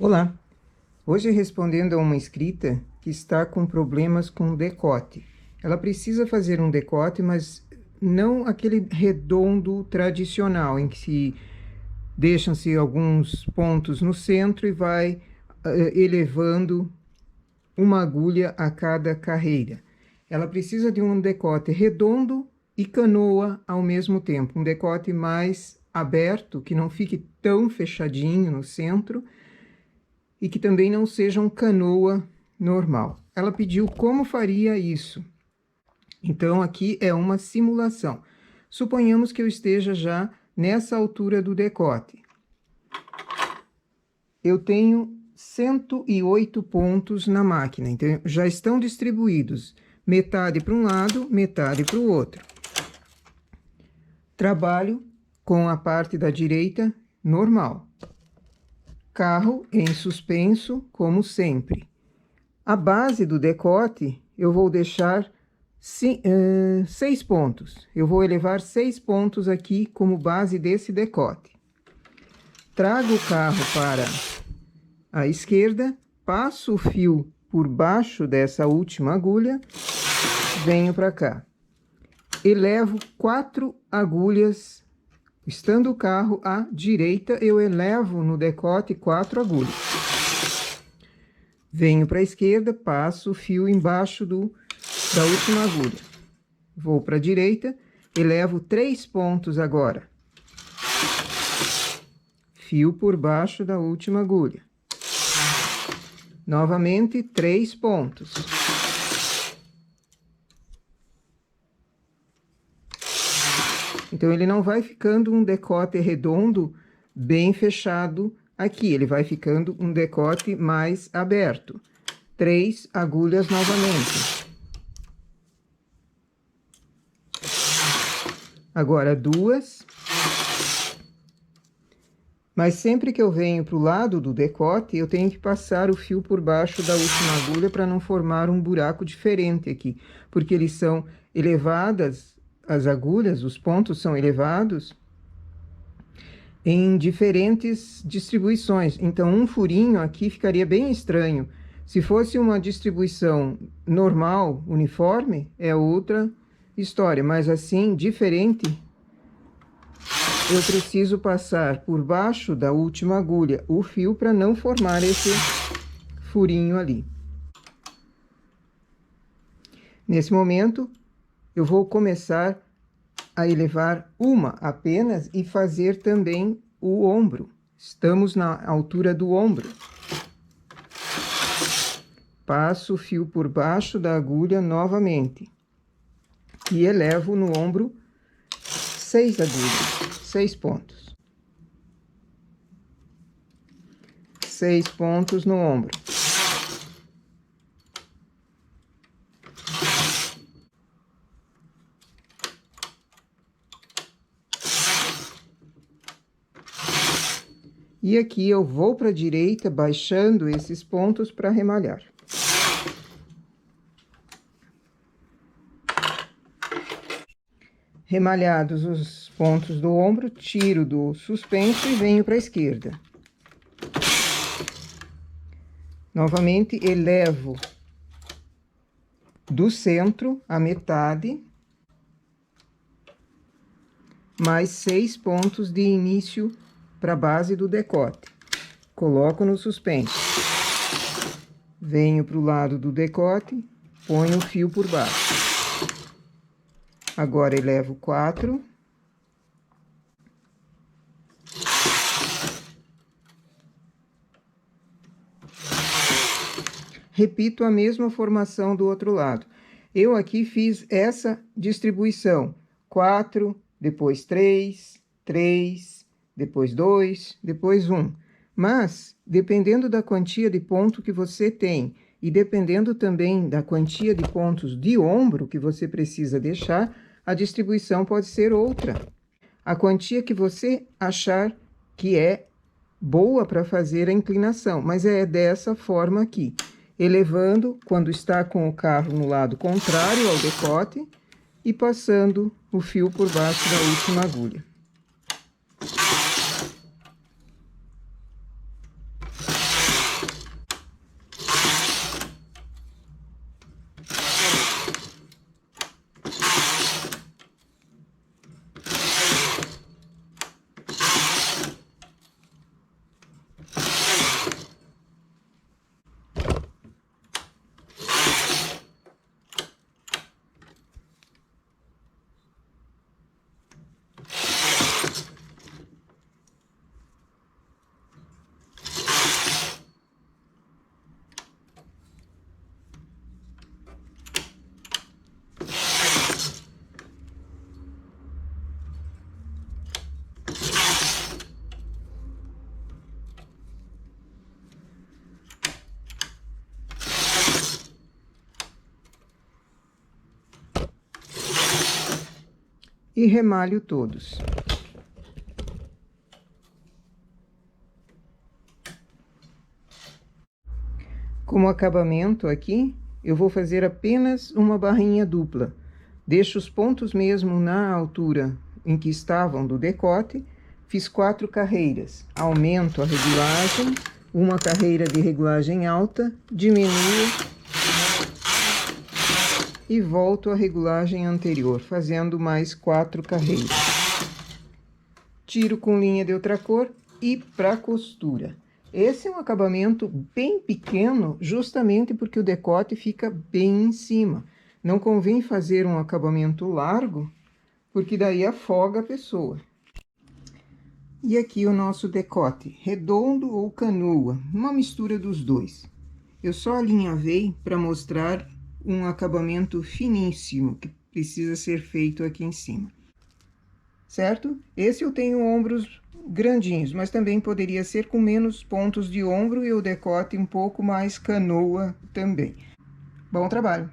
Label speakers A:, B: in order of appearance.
A: Olá! Hoje respondendo a uma inscrita que está com problemas com decote. Ela precisa fazer um decote, mas não aquele redondo tradicional, em que se deixam-se alguns pontos no centro e vai elevando uma agulha a cada carreira. Ela precisa de um decote redondo e canoa ao mesmo tempo. Um decote mais aberto, que não fique tão fechadinho no centro, e que também não seja um canoa normal. Ela pediu como faria isso. Então, aqui é uma simulação. Suponhamos que eu esteja já nessa altura do decote. Eu tenho 108 pontos na máquina, então já estão distribuídos. Metade para um lado, metade para o outro. Trabalho com a parte da direita normal. Carro em suspenso, como sempre. A base do decote, eu vou deixar 6 pontos. Eu vou elevar 6 pontos aqui como base desse decote. Trago o carro para a esquerda, passo o fio por baixo dessa última agulha, venho para cá. Elevo 4 agulhas. Estando o carro à direita, eu elevo no decote 4 agulhas. Venho para a esquerda, passo o fio embaixo da última agulha. Vou para a direita, elevo 3 pontos agora. Fio por baixo da última agulha. Novamente, 3 pontos. Então, ele não vai ficando um decote redondo bem fechado aqui. Ele vai ficando um decote mais aberto. 3 agulhas novamente. Agora, 2. Mas sempre que eu venho para o lado do decote, eu tenho que passar o fio por baixo da última agulha para não formar um buraco diferente aqui. Porque eles são elevadas. As agulhas, os pontos são elevados em diferentes distribuições. Então, um furinho aqui ficaria bem estranho. Se fosse uma distribuição normal, uniforme, é outra história. Mas assim, diferente, eu preciso passar por baixo da última agulha o fio para não formar esse furinho ali. Nesse momento, eu vou começar a elevar uma apenas e fazer também o ombro. Estamos na altura do ombro. Passo o fio por baixo da agulha novamente. E elevo no ombro 6 agulhas, 6 pontos. 6 pontos no ombro. E aqui eu vou para a direita, baixando esses pontos para remalhar. Remalhados os pontos do ombro, tiro do suspenso e venho para a esquerda. Novamente, elevo do centro a metade, mais 6 pontos de início para a base do decote. Coloco no suspenso. Venho para o lado do decote, ponho o fio por baixo. Agora, elevo 4. Repito a mesma formação do outro lado. Eu aqui fiz essa distribuição. 4, depois 3, 3... depois 2, depois 1. Mas, dependendo da quantia de ponto que você tem e dependendo também da quantia de pontos de ombro que você precisa deixar, a distribuição pode ser outra. A quantia que você achar que é boa para fazer a inclinação, mas é dessa forma aqui. Elevando quando está com o carro no lado contrário ao decote e passando o fio por baixo da última agulha. e remalho todos. Como acabamento aqui, eu vou fazer apenas uma barrinha dupla. Deixo os pontos mesmo na altura em que estavam do decote. Fiz 4 carreiras. Aumento a regulagem, uma carreira de regulagem alta, diminuo e volto à regulagem anterior, fazendo mais 4 carreiras. Tiro com linha de outra cor e para costura. Esse é um acabamento bem pequeno, justamente porque o decote fica bem em cima. Não convém fazer um acabamento largo, porque daí afoga a pessoa. E aqui o nosso decote, redondo ou canoa, uma mistura dos dois. Eu só alinhavei para mostrar um acabamento finíssimo, que precisa ser feito aqui em cima. Certo? Esse eu tenho ombros grandinhos, mas também poderia ser com menos pontos de ombro e o decote um pouco mais canoa também. Bom trabalho!